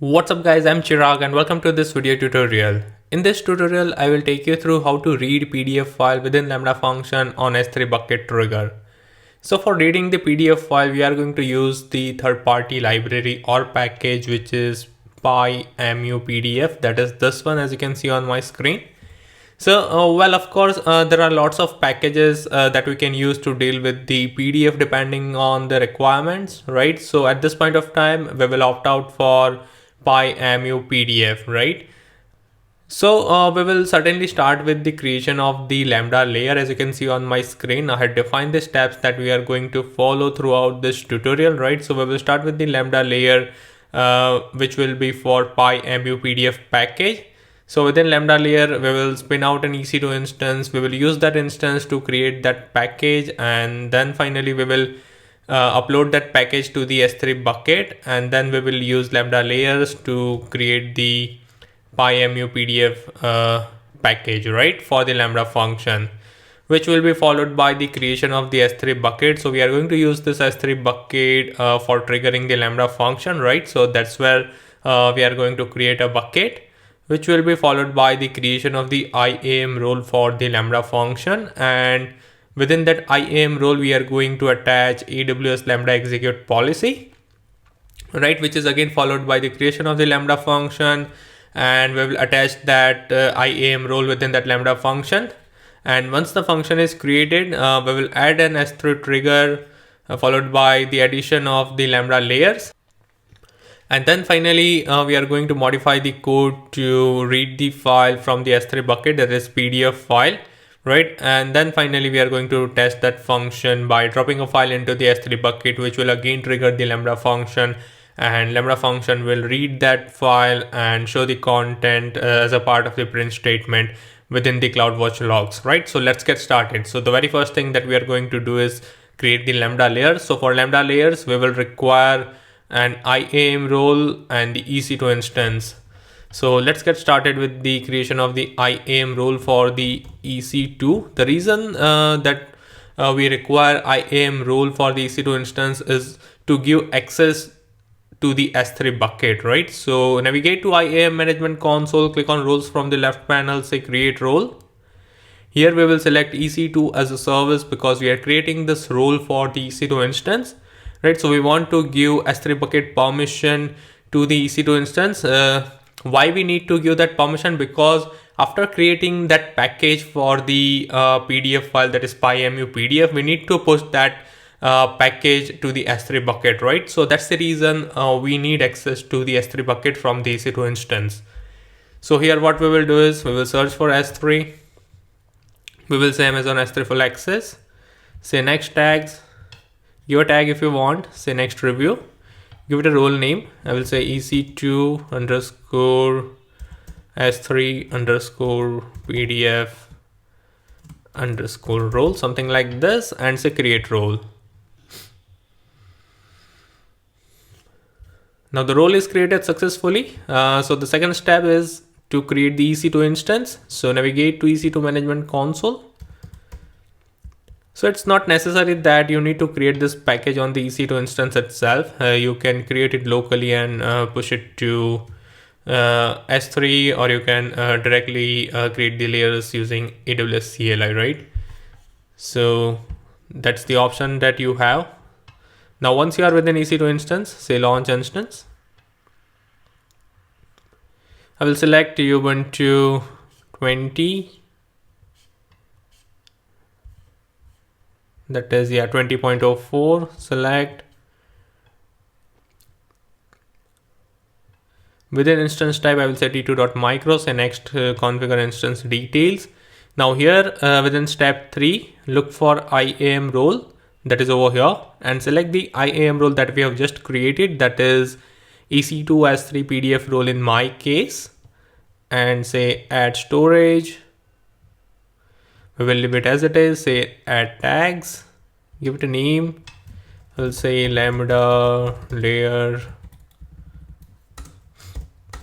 What's up guys, I'm Chirag and welcome to this video tutorial. In this tutorial, I will take you through how to read PDF file within Lambda function on S3 bucket trigger. So for reading the PDF file, we are going to use the third-party library or package which is PyMuPDF. That is this one, as you can see on my screen. So, well, of course, there are lots of packages that we can use to deal with the PDF depending on the requirements, right? So at this point of time, we will opt out for PyMuPDF, right? So we will certainly start with the creation of the Lambda layer. As you can see on my screen, I had defined the steps that we are going to follow throughout this tutorial, right? So we will start with the Lambda layer, which will be for PyMuPDF package. So within Lambda layer, we will spin out an EC2 instance. We will use that instance to create that package, and then finally we will upload that package to the S3 bucket, and then we will use Lambda layers to create the PyMuPDF package, right, for the Lambda function, which will be followed by the creation of the S3 bucket. So we are going to use this S3 bucket for triggering the Lambda function, right? So that's where we are going to create a bucket, which will be followed by the creation of the IAM role for the Lambda function. And within that IAM role, we are going to attach AWS Lambda execute policy, right, which is again followed by the creation of the Lambda function. And we will attach that IAM role within that Lambda function. And once the function is created, we will add an S3 trigger followed by the addition of the Lambda layers. And then finally, we are going to modify the code to read the file from the S3 bucket, that is PDF file, right? And then finally, we are going to test that function by dropping a file into the S3 bucket, which will again trigger the Lambda function. And Lambda function will read that file and show the content as a part of the print statement within the CloudWatch logs, right? So let's get started. So the very first thing that we are going to do is create the Lambda layer. So for Lambda layers, we will require an IAM role and the EC2 instance. So let's get started with the creation of the IAM role for the EC2. The reason that we require IAM role for the EC2 instance is to give access to the S3 bucket, right? So navigate to IAM management console, click on roles from the left panel, say create role. Here we will select EC2 as a service because we are creating this role for the EC2 instance, right? So we want to give S3 bucket permission to the EC2 instance. Why we need to give that permission? Because after creating that package for the PDF file, that is PyMuPDF, we need to push that package to the S3 bucket, right? So that's the reason we need access to the S3 bucket from the EC2 instance. So here what we will do is we will search for S3. We will say Amazon S3 full access, say next tags, your tag if you want, say next review, give it a role name. I will say EC2 underscore S3 underscore PDF underscore role, something like this, and say create role. Now the role is created successfully. So the second step is to create the EC2 instance. So navigate to EC2 management console. So it's not necessary that you need to create this package on the EC2 instance itself. You can create it locally and push it to S3, or you can directly create the layers using AWS CLI, right? So that's the option that you have. Now, once you are within EC2 instance, say launch instance. I will select Ubuntu 20. That is, 20.04. Select. Within instance type, I will say t2.micro. Say next, configure instance details. Now here, within step 3, look for IAM role. That is over here, and select the IAM role that we have just created, that is EC2 S3 PDF role in my case, and say add storage. We will leave it as it is, say add tags, give it a name. I'll say Lambda layer,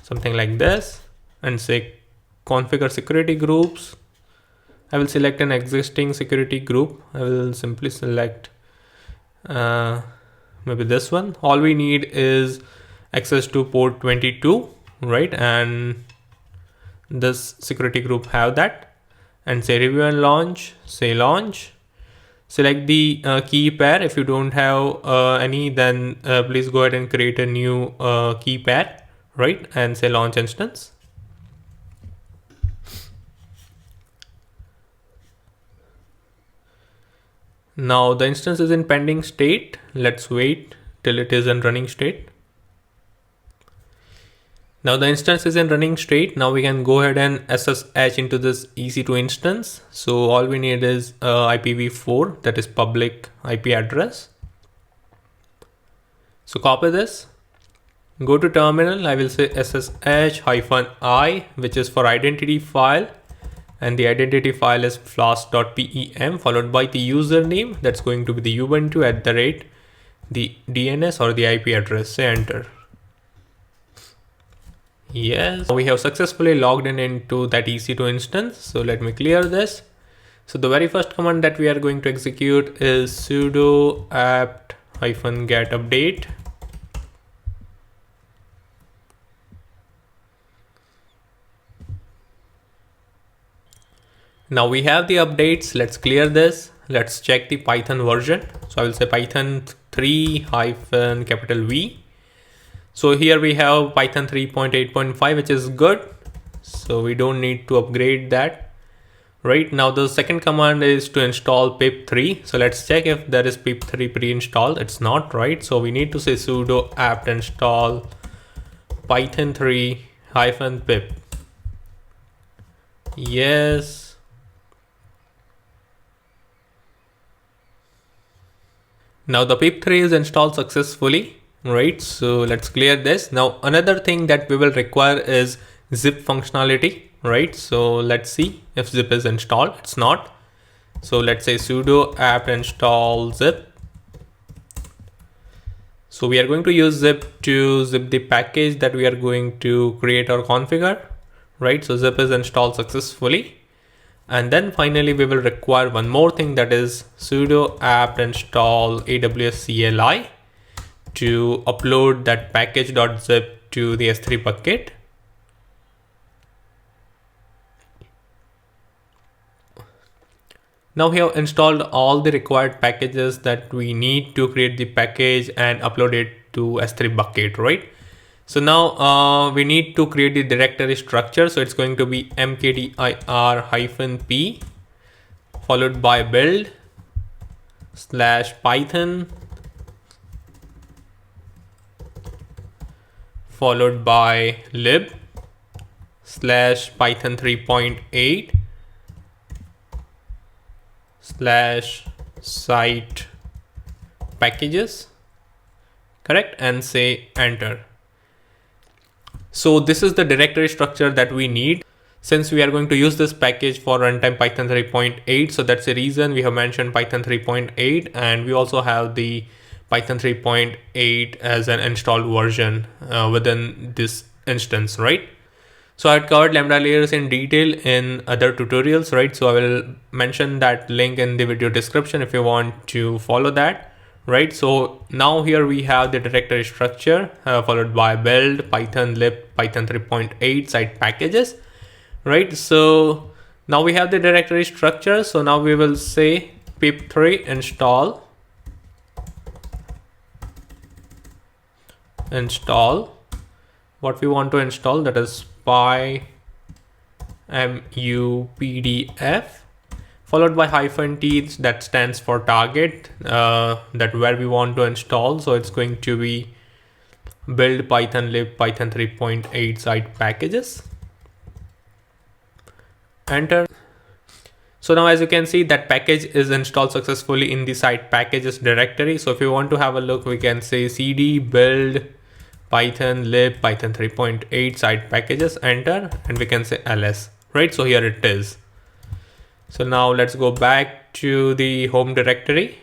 something like this, and say configure security groups. I will select an existing security group. I will simply select maybe this one. All we need is access to port 22, right? And this security group have that, and say review and launch, say launch. Select the key pair. If you don't have any, then please go ahead and create a new key pair, right? And say launch instance. Now the instance is in pending state. Let's wait till it is in running state. Now the instance is in running state. Now we can go ahead and SSH into this EC2 instance. So all we need is IPv4, that is public IP address. So copy this, go to terminal. I will say SSH-I, which is for identity file. And the identity file is flask.pem followed by the username. That's going to be the Ubuntu @ the DNS or the IP address. Say enter. Yes, we have successfully logged in into that EC2 instance. So let me clear this. So the very first command that we are going to execute is sudo apt-get update. Now we have the updates. Let's clear this. Let's check the Python version. So I will say Python 3-V. So here we have Python 3.8.5, which is good. So we don't need to upgrade that. Right now, the second command is to install pip3. So let's check if there is pip3 pre-installed. It's not, right? So we need to say sudo apt install python 3-pip. Yes. Now the pip3 is installed successfully. Right, so let's clear this. Now another thing that we will require is zip functionality, right? So let's see if zip is installed. It's not. So let's say sudo apt install zip. So we are going to use zip to zip the package that we are going to create or configure, right? So zip is installed successfully. And then finally we will require one more thing, that is sudo apt install AWS CLI to upload that package.zip to the S3 bucket. Now we have installed all the required packages that we need to create the package and upload it to S3 bucket, right? So now we need to create the directory structure. So it's going to be mkdir-p followed by build /python followed by lib /python 3.8 /site packages, correct, and say enter. So this is the directory structure that we need since we are going to use this package for runtime Python 3.8. So that's the reason we have mentioned Python 3.8, and we also have the Python 3.8 as an installed version within this instance, right? So I had covered Lambda layers in detail in other tutorials, right? So I will mention that link in the video description if you want to follow that, right? So now here we have the directory structure followed by build, Python lib, Python 3.8 site packages, right? So now we have the directory structure. So now we will say pip3 install what we want to install, that is PyMuPDF followed by -t, that stands for target, that where we want to install. So it's going to be build Python lib Python 3.8 site packages. Enter. So now as you can see, that package is installed successfully in the site packages directory. So if you want to have a look, we can say cd build Python lib Python 3.8 site packages, enter, and we can say ls, right? So here it is. So now let's go back to the home directory.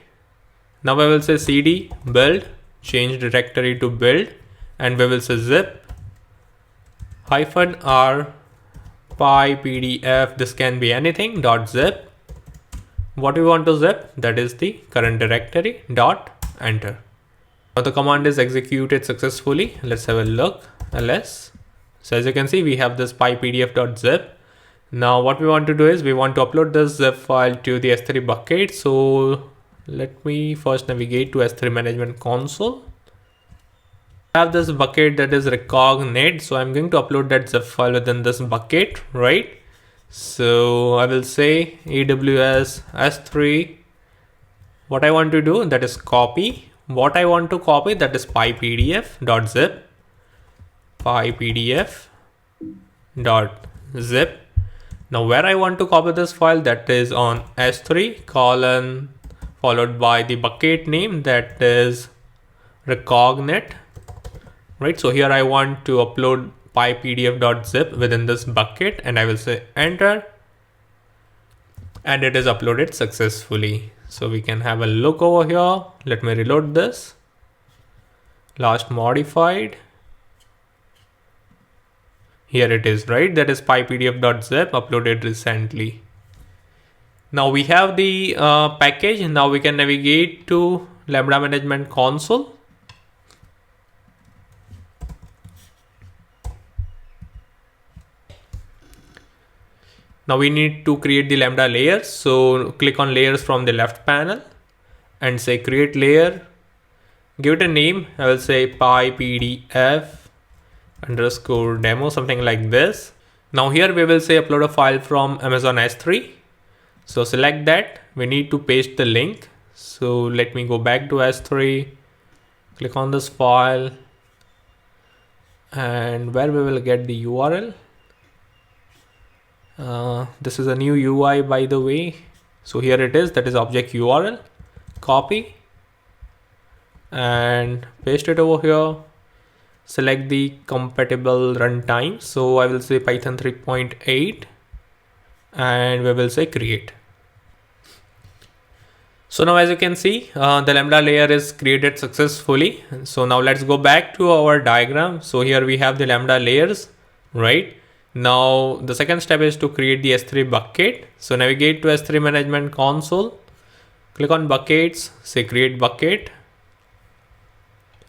Now I will say cd build, change directory to build, and we will say zip -r pypdf, this can be anything, .zip. What we want to zip, that is the current directory, enter. Now the command is executed successfully. Let's have a look. ls. So as you can see, we have this pypdf.zip. Now what we want to do is we want to upload this zip file to the S3 bucket. So let me first navigate to S3 management console. I have this bucket that is recognize. So I'm going to upload that zip file within this bucket, right? So I will say AWS S3. What I want to do, that is copy. What I want to copy, that is pypdf.zip. pypdf.zip. Now where I want to copy this file, that is on S3 colon followed by the bucket name, that is recognite, right? So here I want to upload pypdf.zip within this bucket, and I will say enter, and it is uploaded successfully. So we can have a look over here. Let me reload this. Last modified. Here it is, right? That is pypdf.zip uploaded recently. Now we have the package. Now we can navigate to Lambda management console. Now we need to create the Lambda layers. So click on layers from the left panel and say create layer. Give it a name. I will say pypdf_demo, something like this. Now here we will say upload a file from Amazon S3. So select that. We need to paste the link. So let me go back to S3, click on this file, and where we will get the URL. This is a new UI, by the way. So here it is, that is object URL. Copy and paste it over here. Select the compatible runtime. So I will say Python 3.8 and we will say create. So now as you can see, the Lambda layer is created successfully. So now let's go back to our diagram. So here we have the Lambda layers, right? Now the second step is to create the S3 bucket. So navigate to S3 management console, click on buckets, say create bucket.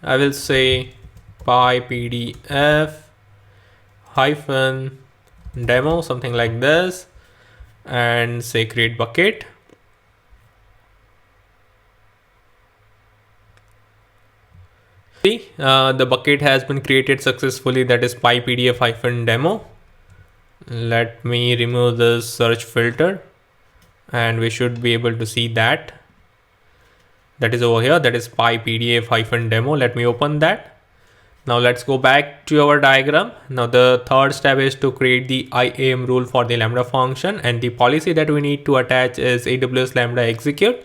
I will say pypdf-demo, something like this, and say create bucket. See, the bucket has been created successfully, that is pypdf-demo. Let me remove this search filter and we should be able to see that. That is over here, that is pypdf-demo. Let me open that. Now let's go back to our diagram. Now the third step is to create the IAM rule for the Lambda function, and the policy that we need to attach is AWS Lambda execute.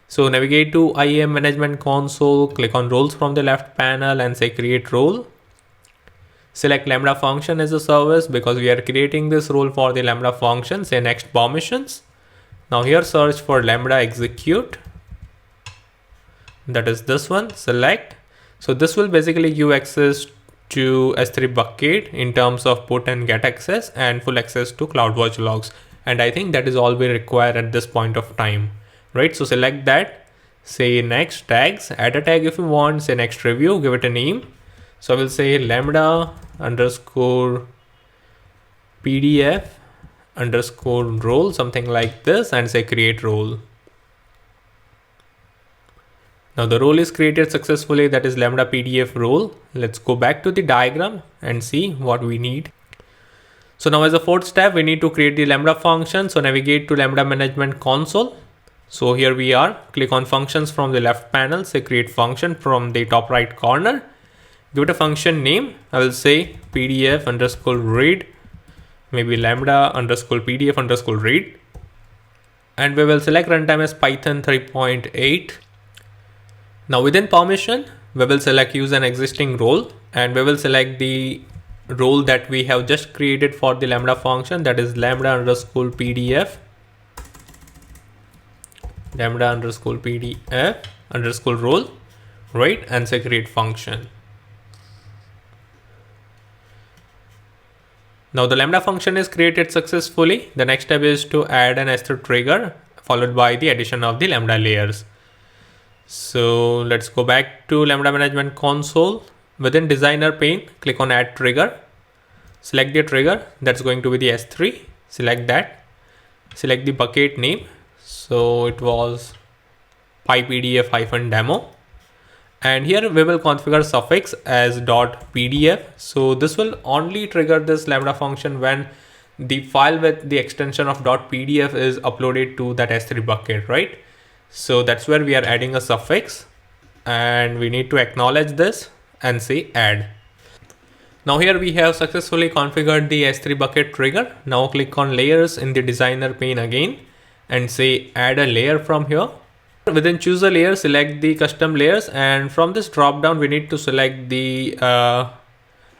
So navigate to IAM management console, click on roles from the left panel and say create role. Select Lambda function as a service because we are creating this role for the Lambda function. Say next permissions. Now here search for Lambda execute. That is this one, select. So this will basically give access to S3 bucket in terms of put and get access and full access to CloudWatch logs. And I think that is all we require at this point of time, right? So select that, say next tags, add a tag if you want, say next review, give it a name. So I will say Lambda_PDF_role, something like this, and say create role. Now the role is created successfully, that is Lambda PDF role. Let's go back to the diagram and see what we need. So now as a fourth step, we need to create the Lambda function. So navigate to Lambda management console. So here we are, click on functions from the left panel, say create function from the top right corner. Give it a function name. I will say PDF_read, maybe Lambda_PDF_read. And we will select runtime as Python 3.8. Now within permission, we will select use an existing role, and we will select the role that we have just created for the Lambda function, that is Lambda_PDF, Lambda_PDF_role, right? And say create function. Now the Lambda function is created successfully. The next step is to add an S3 trigger followed by the addition of the Lambda layers. So let's go back to Lambda management console. Within designer pane, click on add trigger, select the trigger, that's going to be the S3, select that, select the bucket name. So it was PyPDF-demo. And here we will configure suffix as .pdf. So this will only trigger this Lambda function when the file with the extension of .pdf is uploaded to that S3 bucket, right? So that's where we are adding a suffix, and we need to acknowledge this and say add. Now here we have successfully configured the S3 bucket trigger. Now click on layers in the designer pane again and say add a layer from here. Within choose a layer, select the custom layers, and from this drop down we need to select the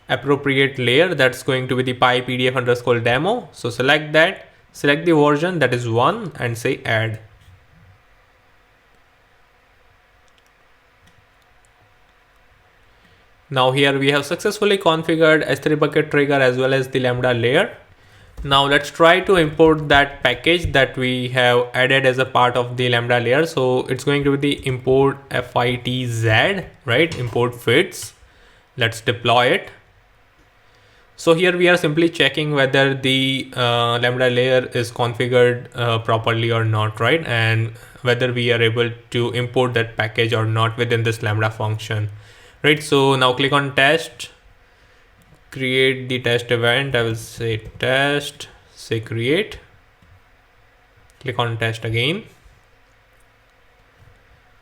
appropriate layer. That's going to be the PyPDF_demo. So select that, select the version, that is 1, and say add. Now here we have successfully configured S3 bucket trigger as well as the Lambda layer. Now let's try to import that package that we have added as a part of the Lambda layer. So it's going to be the import FITZ, right? Import fits. Let's deploy it. So here we are simply checking whether the Lambda layer is configured properly or not, right? And whether we are able to import that package or not within this Lambda function, right? So now click on test, create the test event. I will say test, say create, click on test again,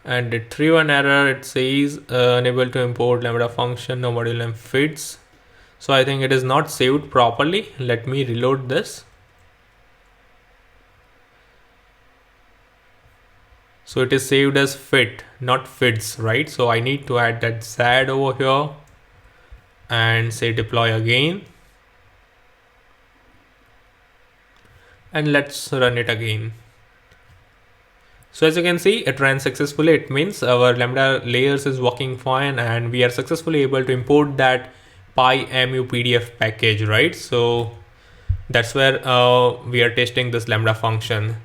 and it threw an error. It says unable to import Lambda function, no module name fits. So I think it is not saved properly. Let me reload this. So it is saved as fit, not fits, right? So I need to add that Z over here and say deploy again, and let's run it again. So as you can see, it ran successfully. It means our Lambda layers is working fine, and we are successfully able to import that PyMuPDF package, right? So that's where we are testing this Lambda function.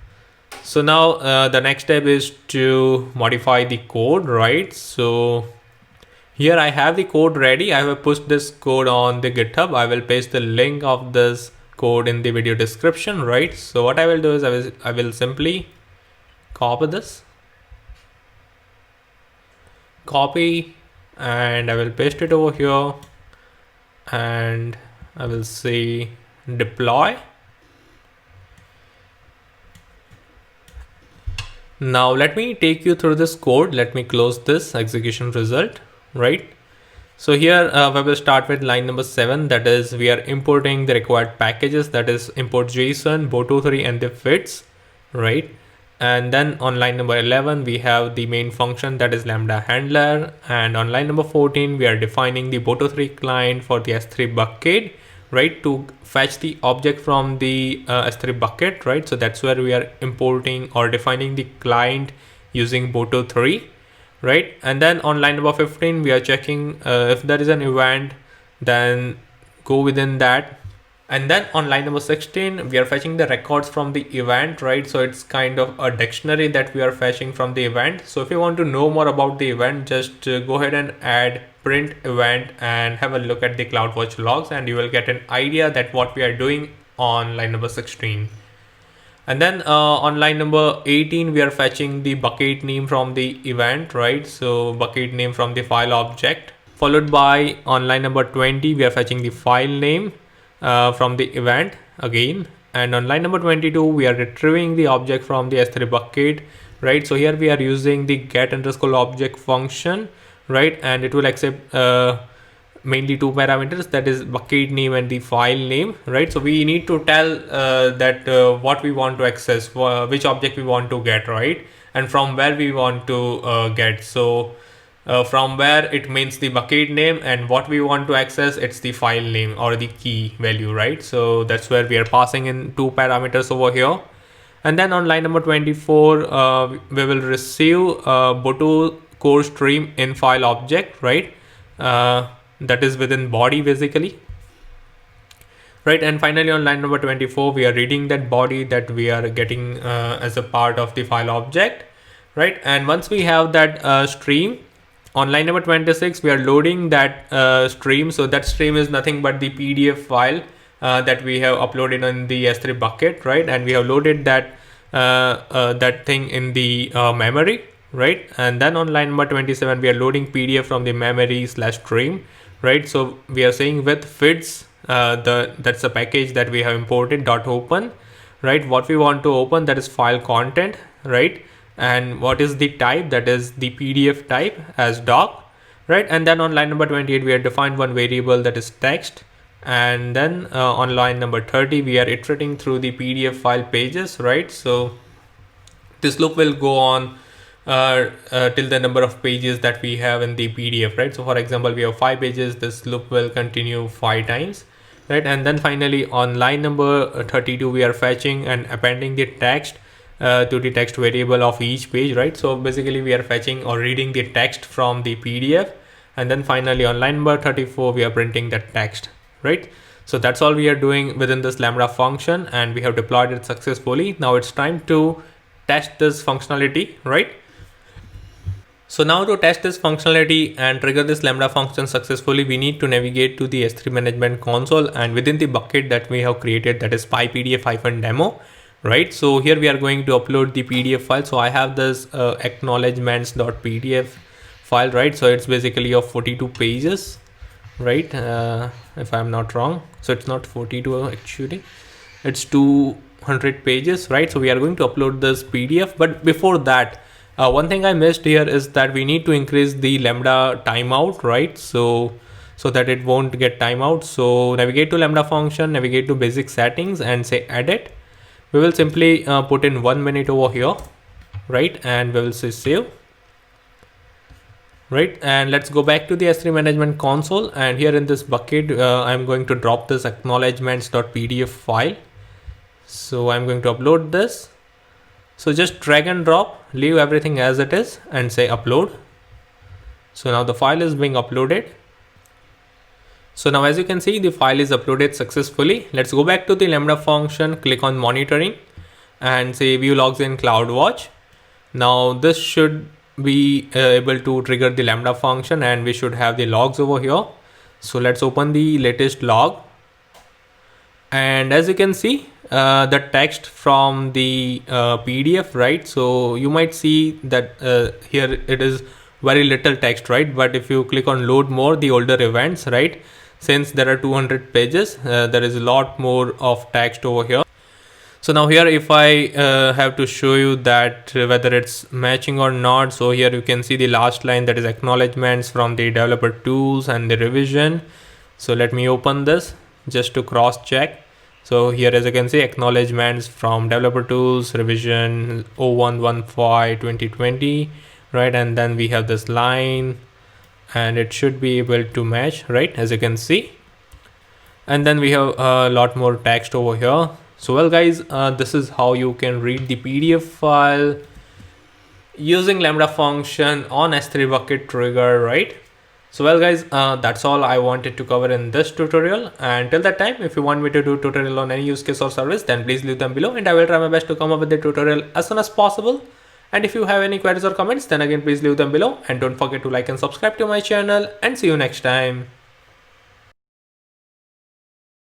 So now the next step is to modify the code, right? So here I have the code ready. I have pushed this code on the GitHub. I will paste the link of this code in the video description, right? So what I will do is I will simply copy this, and I will paste it over here, and I will say deploy. Now let me take you through this code. Let me close this execution result, right? So here we will start with line number 7. That is, we are importing the required packages, that is import JSON, Boto3 and the fits, right? And then on line number 11, we have the main function, that is Lambda handler. And on line number 14, we are defining the Boto3 client for the S3 bucket, right, to fetch the object from the S3 bucket, right? So that's where we are importing or defining the client using Boto3, right? And then on line number 15, we are checking if there is an event, then go within that. And then on line number 16, we are fetching the records from the event, right? So it's kind of a dictionary that we are fetching from the event. So if you want to know more about the event, just go ahead and add print event and have a look at the CloudWatch logs, and you will get an idea that what we are doing on line number 16. And then on line number 18, we are fetching the bucket name from the event, right? So bucket name from the file object, followed by on line number 20, we are fetching the file name from the event again. And on line number 22, we are retrieving the object from the S3 bucket, right? So here we are using the get_object function, right? And it will accept mainly 2 parameters, that is bucket name and the file name, right? So we need to tell that what we want to access, which object we want to get, right? And from where we want to get. So from where it means the bucket name, and what we want to access, it's the file name or the key value, right? So that's where we are passing in 2 parameters over here. And then on line number 24, we will receive Boto core stream in file object, right? That is within body basically, right? And finally on line number 24, we are reading that body that we are getting as a part of the file object. right? And once we have that stream on line number 26, we are loading that stream. So that stream is nothing but the PDF file that we have uploaded in the S3 bucket, right? And we have loaded that thing in the memory, right? And then on line number 27, we are loading PDF from the memory slash stream, right? So we are saying with fids, that's a package that we have imported .open, right? What we want to open, that is file content, right? And what is the type, that is the PDF type as doc, right? And then on line number 28, we have defined one variable, that is text. And then on line number 30, we are iterating through the PDF file pages, right? So this loop will go on till the number of pages that we have in the PDF, right? So for example, we have 5 pages, this loop will continue 5 times, right? And then finally on line number 32, we are fetching and appending the text to the text variable of each page, right? So basically we are fetching or reading the text from the PDF, and then finally on line number 34, we are printing the text, right? So that's all we are doing within this Lambda function, and we have deployed it successfully. Now it's time to test this functionality, right? So now to test this functionality and trigger this Lambda function successfully, we need to navigate to the S3 management console, and within the bucket that we have created, that is PyPDF-demo, right? So here we are going to upload the PDF file. So I have this acknowledgements.pdf file, right? So it's basically of 42 pages, right? If I'm not wrong, so it's not 42 actually, it's 200 pages, right? So we are going to upload this PDF, but before that, one thing I missed here is that we need to increase the Lambda timeout, right? So that it won't get timeout. So navigate to Lambda function, navigate to basic settings and say edit. We will simply put in 1 minute over here, right? And we will say save, right? And let's go back to the S3 management console, and here in this bucket, I'm going to drop this acknowledgements.pdf file. So I'm going to upload this. So just drag and drop, leave everything as it is and say upload. So now the file is being uploaded. So now as you can see, the file is uploaded successfully. Let's go back to the Lambda function, click on monitoring and say view logs in CloudWatch. Now this should be able to trigger the Lambda function, and we should have the logs over here. So let's open the latest log. And as you can see, the text from the PDF, right? So you might see that here it is very little text, right? But if you click on load more, the older events, right? Since there are 200 pages, there is a lot more of text over here. So now here, if I have to show you that whether it's matching or not, so here you can see the last line, that is acknowledgements from the developer tools and the revision. So let me open this just to cross check. So here, as you can see, acknowledgements from developer tools revision 0115/2020, right? And then we have this line, and it should be able to match, right? As you can see. And then we have a lot more text over here. So well guys, this is how you can read the PDF file using Lambda function on S3 bucket trigger, right? So well guys, that's all I wanted to cover in this tutorial. And till that time, if you want me to do tutorial on any use case or service, then please leave them below and I will try my best to come up with the tutorial as soon as possible. And if you have any queries or comments, then again please leave them below, and don't forget to like and subscribe to my channel, and see you next time.